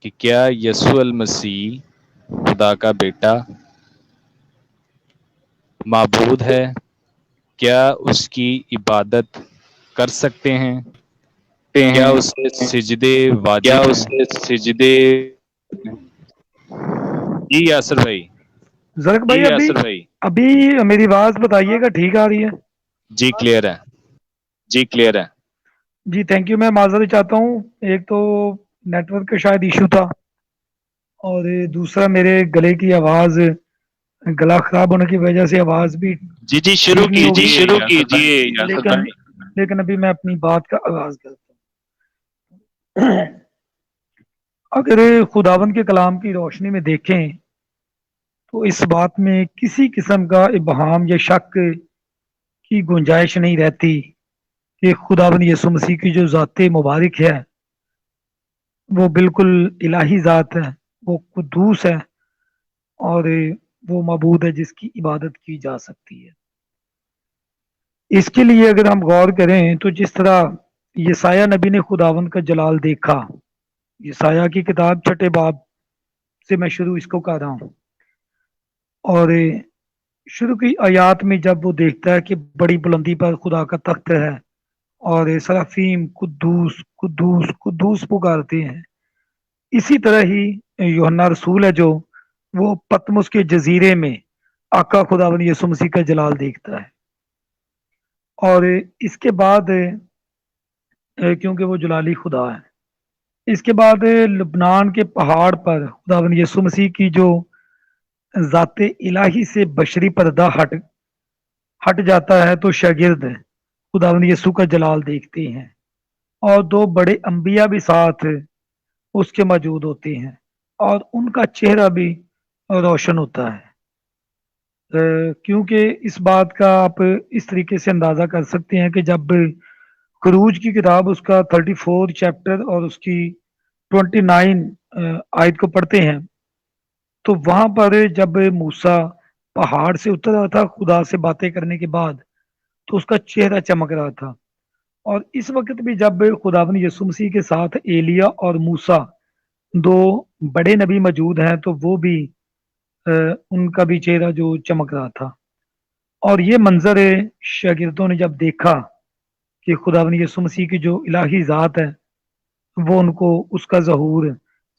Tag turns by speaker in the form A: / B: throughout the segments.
A: کہ کیا یسوع المسیح خدا کا بیٹا معبود ہے؟ کیا اس کی عبادت کر سکتے ہیں؟ کیا
B: ہیں
A: اسے سجدے
B: کیا
A: واجب ہیں؟
B: اسے سجدے
A: جی یاسر بھائی،
C: زرق
A: جی
C: بھائی ابھی
A: یاسر بھائی،
C: ابھی میری آواز بتائیے گا ٹھیک آ رہی ہے؟
A: جی کلیئر ہے،
B: جی کلیئر ہے
C: جی تھینک یو. میں معذرت چاہتا ہوں، ایک تو نیٹ ورک کا شاید ایشو تھا، اور دوسرا میرے گلے کی آواز، گلا خراب ہونے کی وجہ سے آواز بھی
A: جی جی شروع
C: ٹھیک نہیں
B: جی
C: ہوگی.
A: کیجئے
B: شروع
A: یاسر بھائی۔
B: کیجئے یاسر
C: لیکن
B: بھائی
C: لیکن ابھی میں اپنی بات کا آغاز کرتا ہوں. اگر خداوند کے کلام کی روشنی میں دیکھیں تو اس بات میں کسی قسم کا ابہام یا شک کی گنجائش نہیں رہتی کہ خداوند یسوع مسیح کی جو ذات مبارک ہے وہ بالکل الہی ذات ہے، وہ قدوس ہے، اور وہ معبود ہے جس کی عبادت کی جا سکتی ہے. اس کے لیے اگر ہم غور کریں تو جس طرح یسایہ نبی نے خداوند کا جلال دیکھا، یسایہ کی کتاب چھٹے باب سے میں شروع اس کو کر رہا ہوں، اور شروع کی آیات میں جب وہ دیکھتا ہے کہ بڑی بلندی پر خدا کا تخت ہے اور سرافیم قدوس قدوس قدوس پکارتے ہیں، اسی طرح ہی یوحنا رسول ہے جو وہ پتمس کے جزیرے میں آقا خداوند یسوع مسیح کا جلال دیکھتا ہے. اور اس کے بعد کیونکہ وہ جلالی خدا ہے، اس کے بعد لبنان کے پہاڑ پر خداوند یسوع مسیح کی جو ذات الہی سے بشری پردہ ہٹ جاتا ہے تو شاگرد خداوند یسوع کا جلال دیکھتے ہیں، اور دو بڑے انبیاء بھی ساتھ اس کے موجود ہوتے ہیں اور ان کا چہرہ بھی روشن ہوتا ہے. کیونکہ اس بات کا آپ اس طریقے سے اندازہ کر سکتے ہیں کہ جب خروج کی کتاب اس کا 34 چیپٹر اور اس کی 29 آیت کو پڑھتے ہیں تو وہاں پر جب موسیٰ پہاڑ سے اتر رہا تھا خدا سے باتیں کرنے کے بعد تو اس کا چہرہ چمک رہا تھا، اور اس وقت بھی جب خداوند یسوع مسیح کے ساتھ ایلیا اور موسیٰ دو بڑے نبی موجود ہیں تو وہ بھی ان کا بھی چہرہ جو چمک رہا تھا. اور یہ منظر شاگردوں نے جب دیکھا کہ خداوند یسوع مسیح کی جو الہی ذات ہے وہ ان کو اس کا ظہور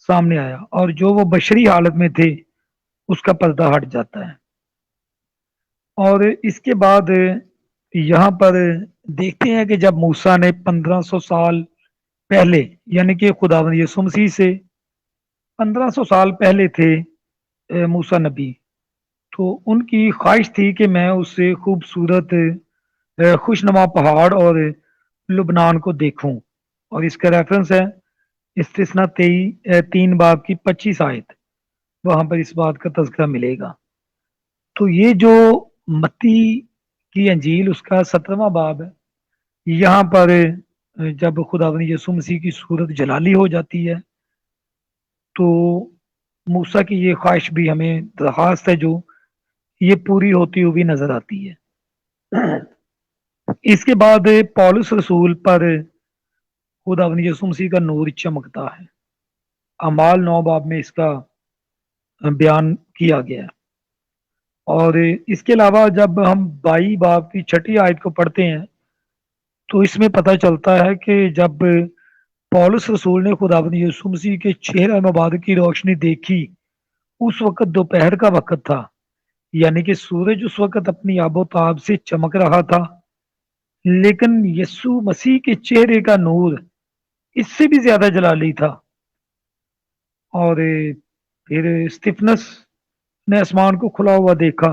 C: سامنے آیا، اور جو وہ بشری حالت میں تھے اس کا پردہ ہٹ جاتا ہے. اور اس کے بعد یہاں پر دیکھتے ہیں کہ جب موسیٰ نے 1500 سال پہلے، یعنی کہ خداوند یسوع مسیح سے 1500 سال پہلے تھے موسیٰ نبی، تو ان کی خواہش تھی کہ میں اس سے خوبصورت خوشنما پہاڑ اور لبنان کو دیکھوں، اور اس کا ریفرنس ہے استثنا 3 باب کی 25 آیت، وہاں پر اس بات کا تذکرہ ملے گا. تو یہ جو متی کی انجیل اس کا 17واں باب ہے، یہاں پر جب خداوند یسوع مسیح کی صورت جلالی ہو جاتی ہے تو موسیٰ کی یہ خواہش بھی ہمیں درخواست ہے جو یہ پوری ہوتی ہوئی نظر آتی ہے. اس کے بعد پولس رسول پر خداوند یسوع مسیح کا نور چمکتا ہے، اعمال 9 باب میں اس کا بیان کیا گیا ہے. اور اس کے علاوہ جب ہم 22 باب کی 6 آیت کو پڑھتے ہیں تو اس میں پتہ چلتا ہے کہ جب پولس رسول نے خداوند یسوع مسیح کے چہرہ مبارک کی روشنی دیکھی اس وقت دوپہر کا وقت تھا، یعنی کہ سورج اس وقت اپنی آب و تاب سے چمک رہا تھا، لیکن یسوع مسیح کے چہرے کا نور اس سے بھی زیادہ جلالی تھا. اور پھر اسطفنس نے آسمان کو کھلا ہوا دیکھا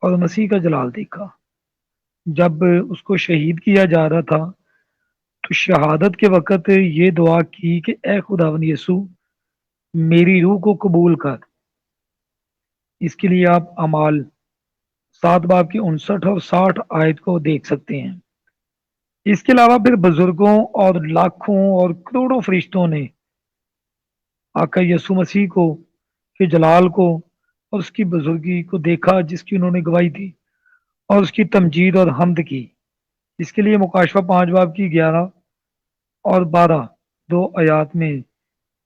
C: اور مسیح کا جلال دیکھا. جب اس کو شہید کیا جا رہا تھا تو شہادت کے وقت یہ دعا کی کہ اے خداوند یسوع میری روح کو قبول کر. اس کے لیے آپ اعمال 7 باب کی 59 اور 60 آیت کو دیکھ سکتے ہیں. اس کے علاوہ پھر بزرگوں اور لاکھوں اور کروڑوں فرشتوں نے آقا یسوع مسیح کو کے جلال کو اور اس کی بزرگی کو دیکھا جس کی انہوں نے گواہی دی، اور اس کی تمجید اور حمد کی. اس کے لیے مکاشفہ 5 باب کی 11 اور 12 دو آیات میں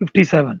C: 57।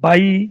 C: 22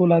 C: 16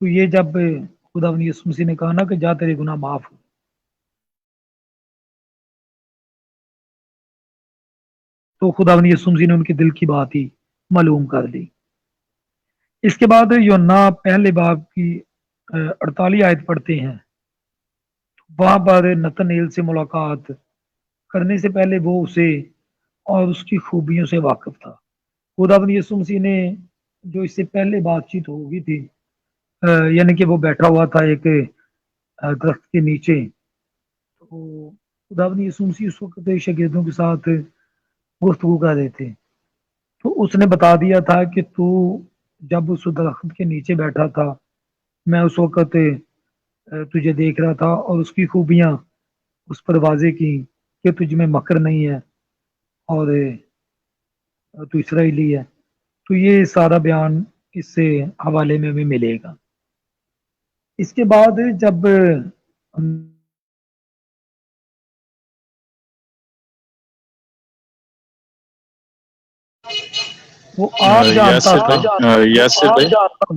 C: تو یہ جب خداوند یسوع مسیح نے کہا نا کہ جا تیرے گناہ معاف ہو، تو خداوند یسوع مسیح نے ان کے دل کی بات ہی معلوم کر دی۔ اس کے بعد یوحنا پہلے باب کی 48 آیت پڑھتے ہیں، وہاں پر نتنیل سے ملاقات کرنے سے پہلے وہ اسے اور اس کی خوبیوں سے واقف تھا۔ خداوند یسوع مسیح نے جو اس سے پہلے بات چیت ہوگی تھی، یعنی کہ وہ بیٹھا ہوا تھا ایک درخت کے نیچے، تو خداوند یسوع مسیح اس وقت شاگردوں کے ساتھ گفتگو کر رہے تھے، تو اس نے بتا دیا تھا کہ تو جب اس درخت کے نیچے بیٹھا تھا، میں اس وقت تجھے دیکھ رہا تھا اور اس کی خوبیاں اس پر واضح کی کہ تجھ میں مکر نہیں ہے اور تو اسرائیلی ہے۔ تو یہ سارا بیان اس سے حوالے میں بھی ملے گا۔ اس کے بعد جب وہ آپ جانتا
B: یاسر
C: تھا،
B: بھائی، یاسر بھائی،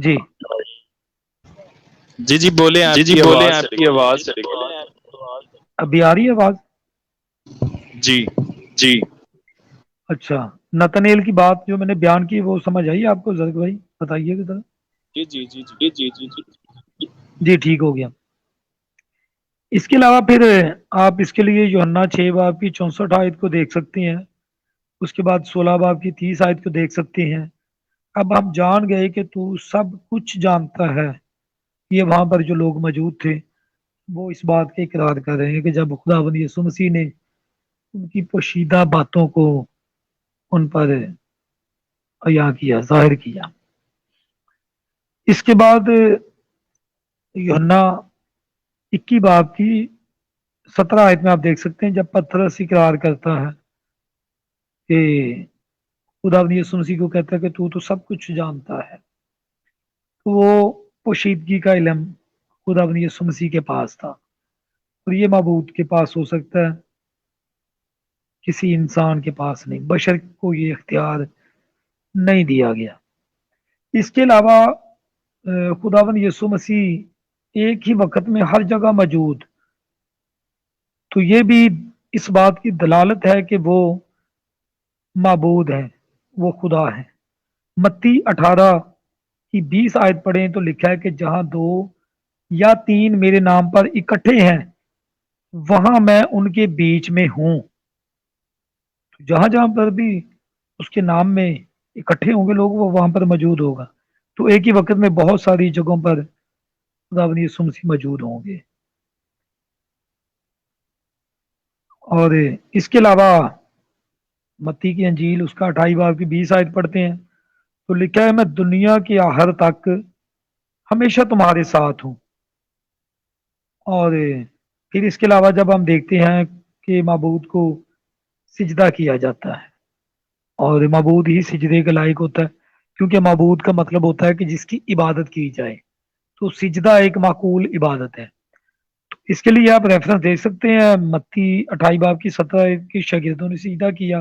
C: جی
A: جی جی بولیں، آپ
B: جی
A: کی
B: بولیں،
A: آواز
B: آپ
A: چلی
B: کی
A: گئی۔
B: آواز چلی گئی۔
C: ابھی آ رہی ہے آواز؟
A: جی
B: جی
C: اچھا، نتنیل کی بات جو میں نے بیان کی وہ سمجھ آئی آپ کو؟ زرق بھائی بتائیے کہ ذرا۔
A: جی جی جی جی
B: جی جی جی جی
C: جی ٹھیک ہو گیا۔ اس کے علاوہ پھر آپ اس کے لیے یوحنا 6 باب کی 64 آیت کو دیکھ سکتے ہیں، اس کے بعد 16 باب کی 30 آیت کو دیکھ سکتے ہیں۔ اب ہم جان گئے کہ تو سب کچھ جانتا ہے۔ یہ وہاں پر جو لوگ موجود تھے وہ اس بات کے اقرار کر رہے ہیں کہ جب خداوند یسوع مسیح نے ان کی پوشیدہ باتوں کو ان پر عیاں کیا، ظاہر کیا۔ اس کے بعد یوحنا 21 باب کی 17 آیت میں آپ دیکھ سکتے ہیں، جب پترس اقرار کرتا ہے کہ خداوند یسوع مسیح کو کہتا ہے کہ تو سب کچھ جانتا ہے، تو وہ پوشیدگی کا علم خداوند یسوع مسیح کے پاس تھا، اور یہ معبود کے پاس ہو سکتا ہے، کسی انسان کے پاس نہیں، بشر کو یہ اختیار نہیں دیا گیا۔ اس کے علاوہ خداوند یسوع مسیح ایک ہی وقت میں ہر جگہ موجود، تو یہ بھی اس بات کی دلالت ہے کہ وہ معبود ہیں، وہ خدا ہیں۔ متی 18 کی 20 آیت پڑھیں تو لکھا ہے کہ جہاں 2 یا 3 میرے نام پر اکٹھے ہیں وہاں میں ان کے بیچ میں ہوں۔ جہاں جہاں پر بھی اس کے نام میں اکٹھے ہوں گے لوگ، وہ وہاں پر موجود ہوگا۔ تو ایک ہی وقت میں بہت ساری جگہوں پر خداوند یسوع مسیح موجود ہوں گے۔ اور اس کے علاوہ متی کی انجیل اس کا 28 باب کی 20 آیت پڑھتے ہیں تو لکھا ہے میں دنیا کے آخر تک ہمیشہ تمہارے ساتھ ہوں۔ اور پھر اس کے علاوہ جب ہم دیکھتے ہیں کہ معبود کو سجدہ کیا جاتا ہے، اور معبود ہی سجدے کے لائق ہوتا ہے، کیونکہ معبود کا مطلب ہوتا ہے کہ جس کی عبادت کی جائے، تو سجدہ ایک معقول عبادت ہے۔ تو اس کے لیے آپ ریفرنس دیکھ سکتے ہیں، متی 28 باب کی 17 کے شاگردوں نے سجدہ کیا،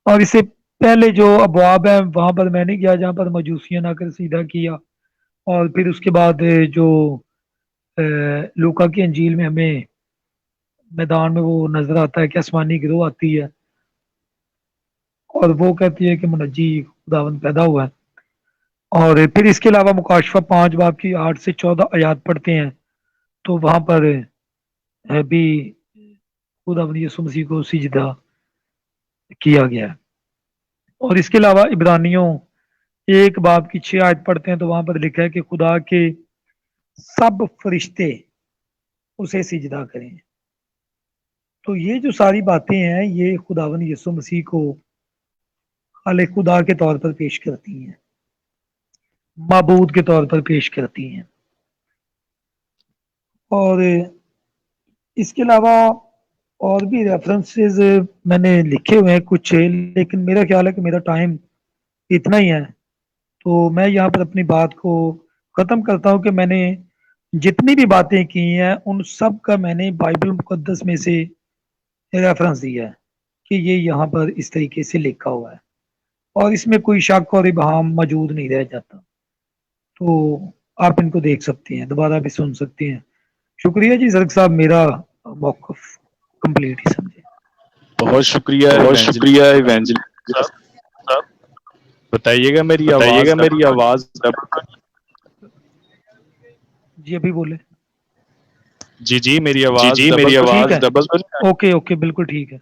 C: اور اس سے پہلے جو ابواب ہیں وہاں پر میں نے گیا جہاں پر مجوسیوں نے آ کر سجدہ کیا، اور پھر اس کے بعد جو لوکا کی انجیل میں ہمیں میدان میں وہ نظر آتا ہے کہ آسمانی گروہ آتی ہے اور وہ کہتی ہے کہ منجی خداوند پیدا ہوا ہے۔ اور پھر اس کے علاوہ مکاشفہ 5 باب کی 8 سے 14 آیات پڑھتے ہیں تو وہاں پر بھی خداوند یسوع مسیح کو سجدہ کیا گیا ہے۔ اور اس کے علاوہ عبرانیوں 1 باب کی 6 آیت پڑھتے ہیں تو وہاں پر لکھا ہے کہ خدا کے سب فرشتے اسے سجدہ کریں۔ تو یہ جو ساری باتیں ہیں یہ خداوند یسوع مسیح کو خالق خدا کے طور پر پیش کرتی ہیں، معبود کے طور پر پیش کرتی ہیں۔ اور اس کے علاوہ اور بھی ریفرنسز میں نے لکھے ہوئے ہیں کچھ، لیکن میرا خیال ہے کہ میرا ٹائم اتنا ہی ہے، تو میں یہاں پر اپنی بات کو ختم کرتا ہوں کہ میں نے جتنی بھی باتیں کی ہیں ان سب کا میں نے بائبل مقدس میں سے ریفرنس دیا ہے کہ یہ یہاں پر اس طریقے سے لکھا ہوا ہے، اور اس میں کوئی شک اور ابہام موجود نہیں رہ جاتا۔ تو آپ ان کو دیکھ سکتے ہیں, دوبارہ بھی سن سکتے ہیں. شکریہ جی زرق صاحب, میرا موقف کمپلیٹ ہی سمجھے.
A: بہت شکریہ
B: بہت
A: ایونجل
B: شکریہ ایونجل صاحب.
A: بتائیے گا میری
B: بتائیے گا
A: آواز
B: میری آواز
C: جی ابھی بولے.
A: جی جی میری
B: جی
A: آواز
B: جی میری
A: ڈبل تو نہیں؟
B: آواز ڈبل تو نہیں؟
C: اوکے اوکے بالکل ٹھیک ہے.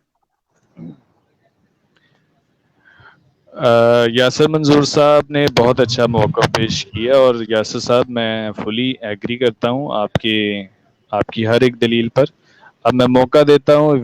A: یاسر منظور صاحب نے بہت اچھا موقع پیش کیا, اور یاسر صاحب میں فلی ایگری کرتا ہوں آپ کی ہر ایک دلیل پر. اب میں موقع دیتا ہوں